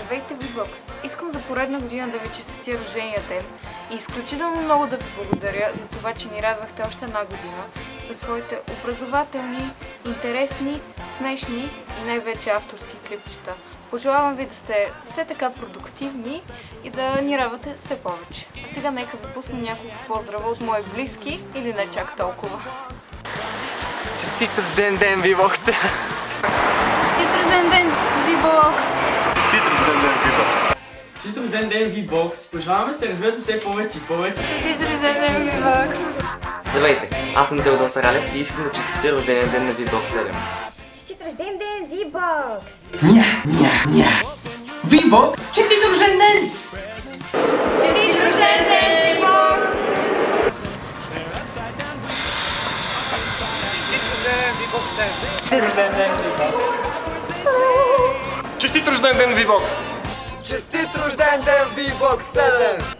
Здравейте, V-Box! Искам за поредна година да ви честитя рождения ден и изключително много да ви благодаря за това, че ни радвахте още една година със своите образователни, интересни, смешни и най-вече авторски клипчета. Пожелавам ви да сте все така продуктивни и да ни радвате все повече. А сега нека ви пусна няколко поздрава от мои близки или не чак толкова. Честит рожден ден, V-Box! Честит рожден ден, V-Box! Честит рожден ден, V-Box! Честит рожден ден, V-Box! Пожелаваме се развивате все повече и повече. Честит рожден ден, V-Box! Здравейте, аз съм Теодор Саралев и искам да честитя рождения ден на V-Box 7. Честит рожден ден, V-Box! Ня! V-Box, честит рожден ден! Честит рожден ден, V-Box! Честит рожден ден, V-Box! Честит рожден ден, V-Box 7!